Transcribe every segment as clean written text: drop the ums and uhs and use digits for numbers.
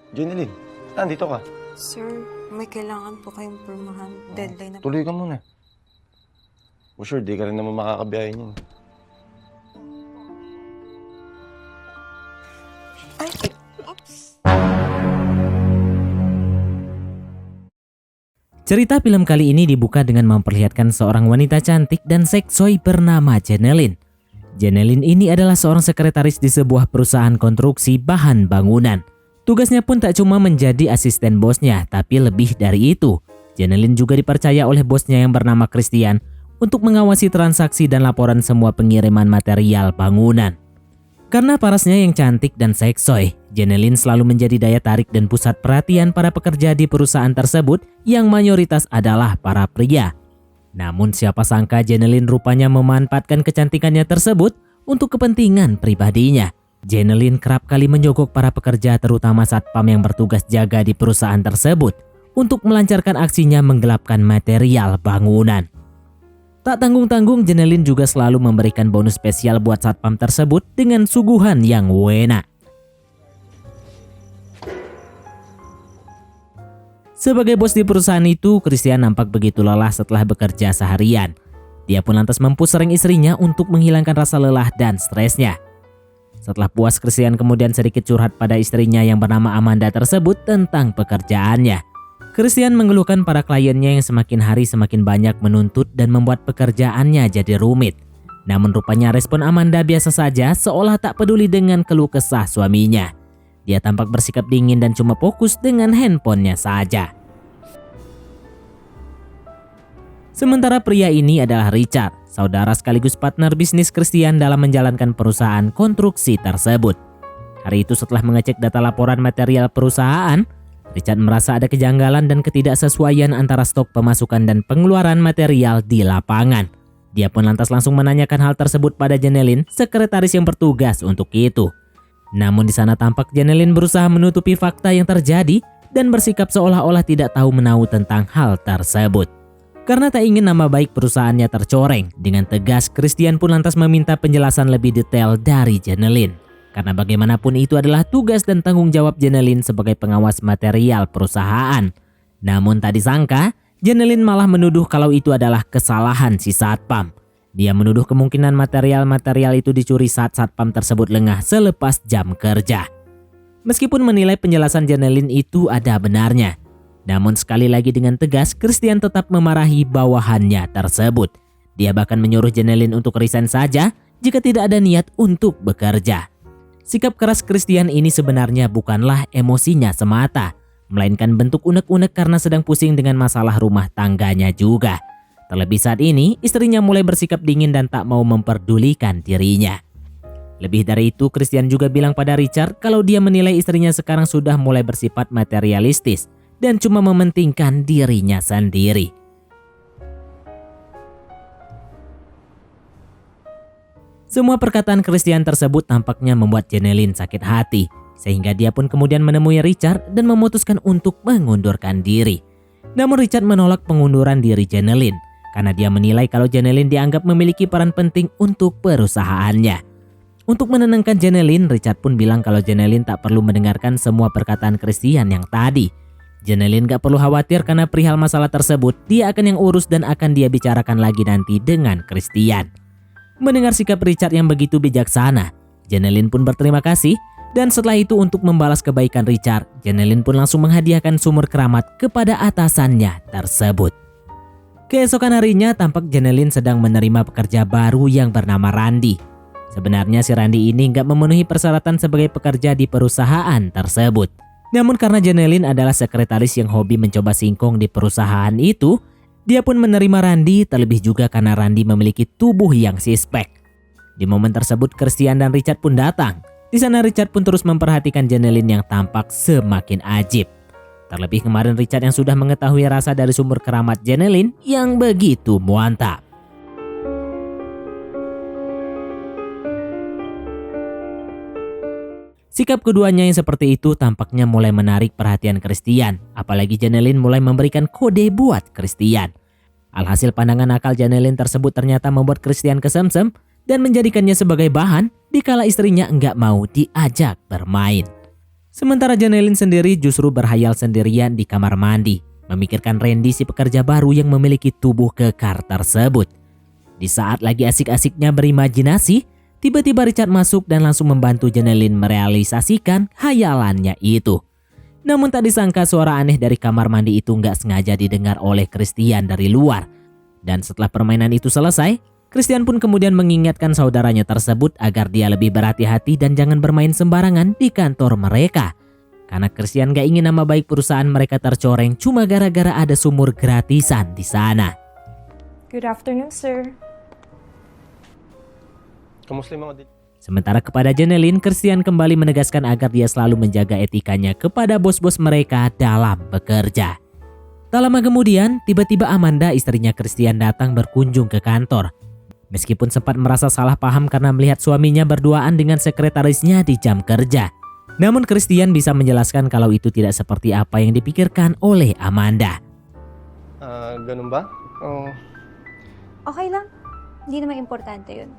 Jeneline, nandito ka. Sir, may kailangan po kayong pormahan. Deadline na po. Tuloy ka muna. For sure, di ka rin naman makakabiyahin yun. Ay, oops. Cerita film kali ini dibuka dengan memperlihatkan seorang wanita cantik dan seksoi bernama Jeneline. Jeneline ini adalah seorang sekretaris di sebuah perusahaan konstruksi bahan bangunan. Tugasnya pun tak cuma menjadi asisten bosnya, tapi lebih dari itu. Jeneline juga dipercaya oleh bosnya yang bernama Christian untuk mengawasi transaksi dan laporan semua pengiriman material bangunan. Karena parasnya yang cantik dan seksoi, Jeneline selalu menjadi daya tarik dan pusat perhatian para pekerja di perusahaan tersebut yang mayoritas adalah para pria. Namun siapa sangka Jeneline rupanya memanfaatkan kecantikannya tersebut untuk kepentingan pribadinya. Jeneline kerap kali menyogok para pekerja terutama satpam yang bertugas jaga di perusahaan tersebut untuk melancarkan aksinya menggelapkan material bangunan. Tak tanggung-tanggung, Jeneline juga selalu memberikan bonus spesial buat satpam tersebut dengan suguhan yang wena. Sebagai bos di perusahaan itu, Christian nampak begitu lelah setelah bekerja seharian. Dia pun lantas mempusering istrinya untuk menghilangkan rasa lelah dan stresnya. Setelah puas, Christian kemudian sedikit curhat pada istrinya yang bernama Amanda tersebut tentang pekerjaannya. Christian mengeluhkan para kliennya yang semakin hari semakin banyak menuntut dan membuat pekerjaannya jadi rumit. Namun rupanya respon Amanda biasa saja, seolah tak peduli dengan keluh kesah suaminya. Dia tampak bersikap dingin dan cuma fokus dengan handphonenya saja. Sementara pria ini adalah Richard, saudara sekaligus partner bisnis Christian dalam menjalankan perusahaan konstruksi tersebut. Hari itu setelah mengecek data laporan material perusahaan, Richard merasa ada kejanggalan dan ketidaksesuaian antara stok pemasukan dan pengeluaran material di lapangan. Dia pun lantas langsung menanyakan hal tersebut pada Jeneline, sekretaris yang bertugas untuk itu. Namun di sana tampak Jeneline berusaha menutupi fakta yang terjadi dan bersikap seolah-olah tidak tahu menahu tentang hal tersebut. Karena tak ingin nama baik perusahaannya tercoreng, dengan tegas Christian pun lantas meminta penjelasan lebih detail dari Jeneline. Karena bagaimanapun itu adalah tugas dan tanggung jawab Jeneline sebagai pengawas material perusahaan. Namun tak disangka, Jeneline malah menuduh kalau itu adalah kesalahan si satpam. Dia menuduh kemungkinan material-material itu dicuri saat satpam tersebut lengah selepas jam kerja. Meskipun menilai penjelasan Jeneline itu ada benarnya, namun sekali lagi dengan tegas Christian tetap memarahi bawahannya tersebut. Dia bahkan menyuruh Jeneline untuk resign saja jika tidak ada niat untuk bekerja. Sikap keras Christian ini sebenarnya bukanlah emosinya semata, melainkan bentuk unek-unek karena sedang pusing dengan masalah rumah tangganya juga. Terlebih saat ini, istrinya mulai bersikap dingin dan tak mau memperdulikan dirinya. Lebih dari itu, Christian juga bilang pada Richard kalau dia menilai istrinya sekarang sudah mulai bersifat materialistis dan cuma mementingkan dirinya sendiri. Semua perkataan Christian tersebut tampaknya membuat Jeneline sakit hati, sehingga dia pun kemudian menemui Richard dan memutuskan untuk mengundurkan diri. Namun Richard menolak pengunduran diri Jeneline, karena dia menilai kalau Jeneline dianggap memiliki peran penting untuk perusahaannya. Untuk menenangkan Jeneline, Richard pun bilang kalau Jeneline tak perlu mendengarkan semua perkataan Christian yang tadi. Jeneline gak perlu khawatir karena perihal masalah tersebut, dia akan yang urus dan akan dia bicarakan lagi nanti dengan Christian. Mendengar sikap Richard yang begitu bijaksana, Jeneline pun berterima kasih dan setelah itu untuk membalas kebaikan Richard, Jeneline pun langsung menghadiahkan sumur keramat kepada atasannya tersebut. Keesokan harinya tampak Jeneline sedang menerima pekerja baru yang bernama Randy. Sebenarnya si Randy ini nggak memenuhi persyaratan sebagai pekerja di perusahaan tersebut. Namun karena Jeneline adalah sekretaris yang hobi mencoba singkong di perusahaan itu, dia pun menerima Randy, terlebih juga karena Randy memiliki tubuh yang sispek. Di momen tersebut Christian dan Richard pun datang. Di sana Richard pun terus memperhatikan Jeneline yang tampak semakin ajib. Terlebih kemarin Richard yang sudah mengetahui rasa dari sumber keramat Jeneline yang begitu mantap. Sikap keduanya yang seperti itu tampaknya mulai menarik perhatian Christian, apalagi Jeneline mulai memberikan kode buat Christian. Alhasil pandangan akal Jeneline tersebut ternyata membuat Christian kesemsem dan menjadikannya sebagai bahan dikala istrinya enggak mau diajak bermain. Sementara Janelin sendiri justru berhayal sendirian di kamar mandi, memikirkan Randy si pekerja baru yang memiliki tubuh kekar tersebut. Di saat lagi asik-asiknya berimajinasi, tiba-tiba Richard masuk dan langsung membantu Janelin merealisasikan hayalannya itu. Namun tak disangka suara aneh dari kamar mandi itu nggak sengaja didengar oleh Christian dari luar. Dan setelah permainan itu selesai, Christian pun kemudian mengingatkan saudaranya tersebut agar dia lebih berhati-hati dan jangan bermain sembarangan di kantor mereka. Karena Christian gak ingin nama baik perusahaan mereka tercoreng cuma gara-gara ada sumur gratisan di sana. Good afternoon, sir. Kamusta yung mga dit? Sementara kepada Janelin, Christian kembali menegaskan agar dia selalu menjaga etikanya kepada bos-bos mereka dalam bekerja. Tak lama kemudian, tiba-tiba Amanda, istrinya Christian, datang berkunjung ke kantor. Meskipun sempat merasa salah paham karena melihat suaminya berduaan dengan sekretarisnya di jam kerja. Namun Christian bisa menjelaskan kalau itu tidak seperti apa yang dipikirkan oleh Amanda. Ganun ba? Oh, Okay lang. Hindi naman importante yun.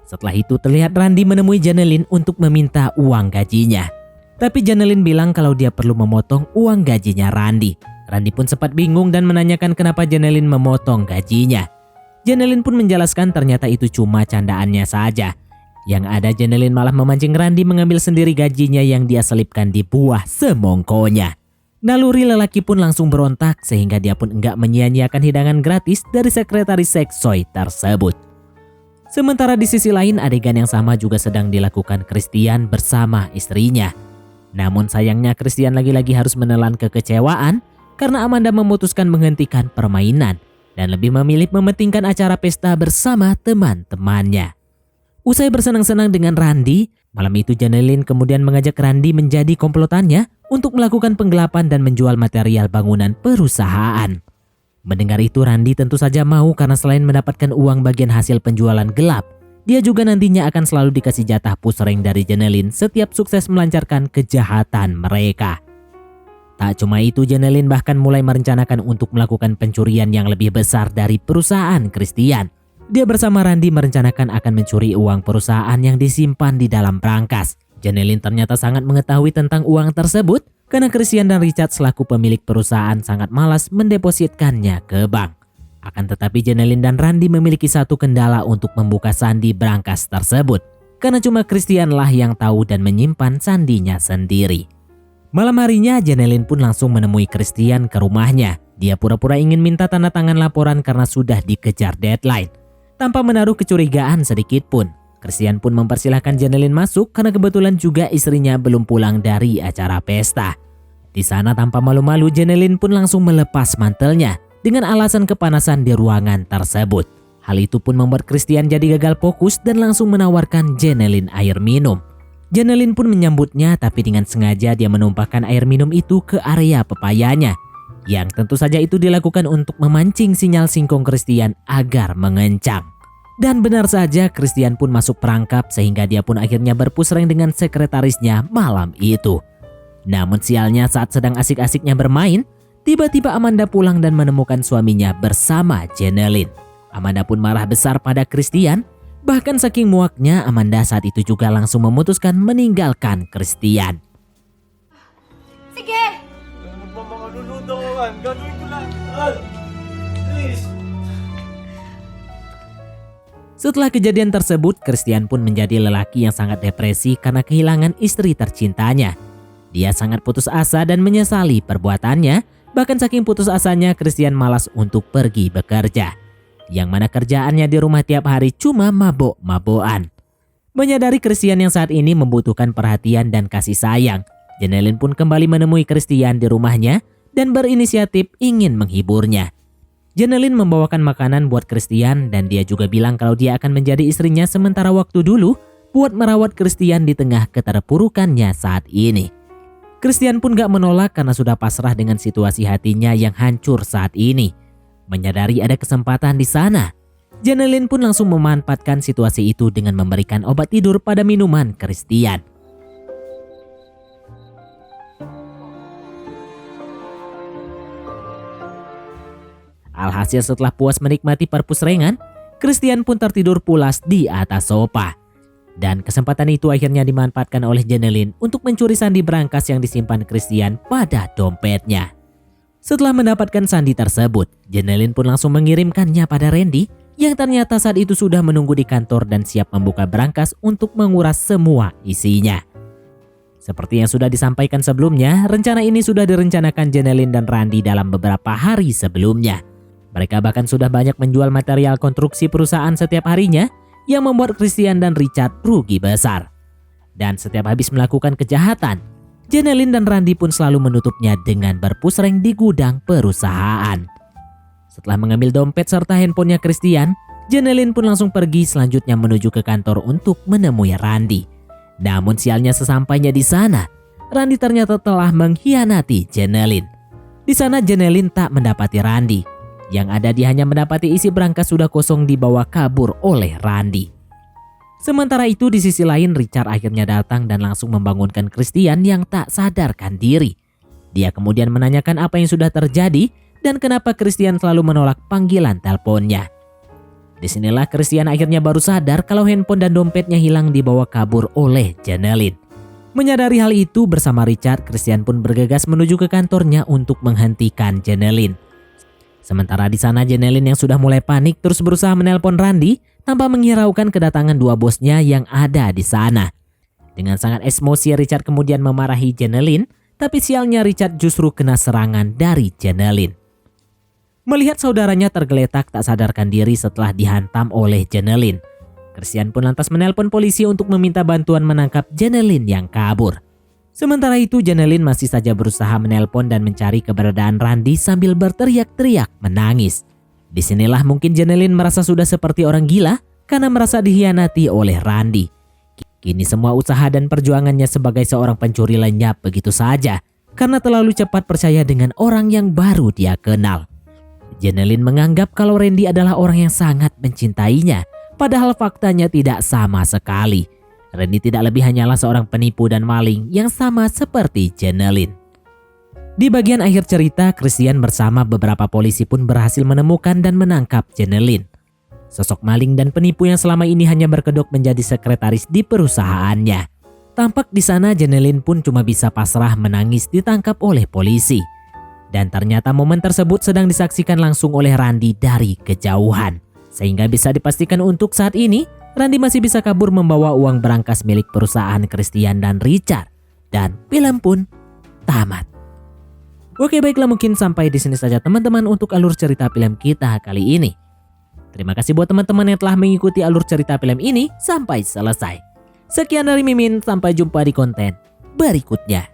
Setelah itu terlihat Randy menemui Janelin untuk meminta uang gajinya. Tapi Janelin bilang kalau dia perlu memotong uang gajinya Randy. Randy pun sempat bingung dan menanyakan kenapa Janelin memotong gajinya. Janelin pun menjelaskan ternyata itu cuma candaannya saja. Yang ada Janelin malah memancing Randy mengambil sendiri gajinya yang dia selipkan di buah semongkonya. Naluri lelaki pun langsung berontak sehingga dia pun enggak menyia-nyiakan hidangan gratis dari sekretaris seksoi tersebut. Sementara di sisi lain adegan yang sama juga sedang dilakukan Christian bersama istrinya. Namun sayangnya Christian lagi-lagi harus menelan kekecewaan karena Amanda memutuskan menghentikan permainan dan lebih memilih mementingkan acara pesta bersama teman-temannya. Usai bersenang-senang dengan Randy, malam itu Janelin kemudian mengajak Randy menjadi komplotannya untuk melakukan penggelapan dan menjual material bangunan perusahaan. Mendengar itu Randy tentu saja mau karena selain mendapatkan uang bagian hasil penjualan gelap, dia juga nantinya akan selalu dikasih jatah pusreng dari Janelin setiap sukses melancarkan kejahatan mereka. Tak cuma itu, Janelin bahkan mulai merencanakan untuk melakukan pencurian yang lebih besar dari perusahaan Christian. Dia bersama Randy merencanakan akan mencuri uang perusahaan yang disimpan di dalam brankas. Janelin ternyata sangat mengetahui tentang uang tersebut karena Christian dan Richard selaku pemilik perusahaan sangat malas mendepositkannya ke bank. Akan tetapi Janelin dan Randy memiliki satu kendala untuk membuka sandi brankas tersebut. Karena cuma Christian lah yang tahu dan menyimpan sandinya sendiri. Malam harinya Janelin pun langsung menemui Christian ke rumahnya. Dia pura-pura ingin minta tanda tangan laporan karena sudah dikejar deadline. Tanpa menaruh kecurigaan sedikit pun, Christian pun mempersilahkan Janelin masuk karena kebetulan juga istrinya belum pulang dari acara pesta. Di sana tanpa malu-malu Janelin pun langsung melepas mantelnya dengan alasan kepanasan di ruangan tersebut. Hal itu pun membuat Christian jadi gagal fokus dan langsung menawarkan Janelin air minum. Janelin pun menyambutnya tapi dengan sengaja dia menumpahkan air minum itu ke area pepayanya. Yang tentu saja itu dilakukan untuk memancing sinyal singkong Christian agar mengencang. Dan benar saja Christian pun masuk perangkap sehingga dia pun akhirnya berpusreng dengan sekretarisnya malam itu. Namun sialnya saat sedang asik-asiknya bermain, tiba-tiba Amanda pulang dan menemukan suaminya bersama Janelin. Amanda pun marah besar pada Christian. Bahkan saking muaknya, Amanda saat itu juga langsung memutuskan meninggalkan Christian. Sige! Magmamaluluto ko man. Gagawin ko lang. Please. Setelah kejadian tersebut, Christian pun menjadi lelaki yang sangat depresi karena kehilangan istri tercintanya. Dia sangat putus asa dan menyesali perbuatannya. Bahkan saking putus asanya, Christian malas untuk pergi bekerja. Yang mana kerjaannya di rumah tiap hari cuma mabok-mabokan. Menyadari Christian yang saat ini membutuhkan perhatian dan kasih sayang, Janelin pun kembali menemui Christian di rumahnya dan berinisiatif ingin menghiburnya. Janelin membawakan makanan buat Christian dan dia juga bilang kalau dia akan menjadi istrinya sementara waktu dulu buat merawat Christian di tengah keterpurukannya saat ini. Christian pun gak menolak karena sudah pasrah dengan situasi hatinya yang hancur saat ini. Menyadari ada kesempatan di sana, Janelin pun langsung memanfaatkan situasi itu dengan memberikan obat tidur pada minuman Christian. Alhasil setelah puas menikmati perpusrengan, Christian pun tertidur pulas di atas sofa. Dan kesempatan itu akhirnya dimanfaatkan oleh Jeneline untuk mencuri sandi berangkas yang disimpan Christian pada dompetnya. Setelah mendapatkan sandi tersebut, Jeneline pun langsung mengirimkannya pada Randy yang ternyata saat itu sudah menunggu di kantor dan siap membuka berangkas untuk menguras semua isinya. Seperti yang sudah disampaikan sebelumnya, rencana ini sudah direncanakan Jeneline dan Randy dalam beberapa hari sebelumnya. Mereka bahkan sudah banyak menjual material konstruksi perusahaan setiap harinya yang membuat Christian dan Richard rugi besar. Dan setiap habis melakukan kejahatan, Jeneline dan Randy pun selalu menutupnya dengan berpusreng di gudang perusahaan. Setelah mengambil dompet serta handphonenya Christian, Jeneline pun langsung pergi selanjutnya menuju ke kantor untuk menemui Randy. Namun sialnya sesampainya di sana, Randy ternyata telah mengkhianati Jeneline. Di sana Jeneline tak mendapati Randy. Yang ada dia hanya mendapati isi berangkas sudah kosong dibawa kabur oleh Randy. Sementara itu di sisi lain Richard akhirnya datang dan langsung membangunkan Christian yang tak sadarkan diri. Dia kemudian menanyakan apa yang sudah terjadi dan kenapa Christian selalu menolak panggilan teleponnya. Disinilah Christian akhirnya baru sadar kalau handphone dan dompetnya hilang dibawa kabur oleh Jeneline. Menyadari hal itu bersama Richard, Christian pun bergegas menuju ke kantornya untuk menghentikan Jeneline. Sementara di sana Jeneline yang sudah mulai panik terus berusaha menelpon Randy tanpa menghiraukan kedatangan dua bosnya yang ada di sana. Dengan sangat emosi Richard kemudian memarahi Jeneline, tapi sialnya Richard justru kena serangan dari Jeneline. Melihat saudaranya tergeletak tak sadarkan diri setelah dihantam oleh Jeneline, Christian pun lantas menelpon polisi untuk meminta bantuan menangkap Jeneline yang kabur. Sementara itu Jeneline masih saja berusaha menelpon dan mencari keberadaan Randy sambil berteriak-teriak menangis. Disinilah mungkin Jeneline merasa sudah seperti orang gila karena merasa dikhianati oleh Randy. Kini semua usaha dan perjuangannya sebagai seorang pencuri lenyap begitu saja karena terlalu cepat percaya dengan orang yang baru dia kenal. Jeneline menganggap kalau Randy adalah orang yang sangat mencintainya, padahal faktanya tidak sama sekali. Randy tidak lebih hanyalah seorang penipu dan maling yang sama seperti Jeneline. Di bagian akhir cerita, Christian bersama beberapa polisi pun berhasil menemukan dan menangkap Jeneline. Sosok maling dan penipu yang selama ini hanya berkedok menjadi sekretaris di perusahaannya. Tampak di sana Jeneline pun cuma bisa pasrah menangis ditangkap oleh polisi. Dan ternyata momen tersebut sedang disaksikan langsung oleh Randy dari kejauhan. Sehingga bisa dipastikan untuk saat ini, Randy masih bisa kabur membawa uang berangkas milik perusahaan Christian dan Richard. Dan film pun tamat. Oke baiklah, mungkin sampai di sini saja teman-teman untuk alur cerita film kita kali ini. Terima kasih buat teman-teman yang telah mengikuti alur cerita film ini sampai selesai. Sekian dari Mimin, sampai jumpa di konten berikutnya.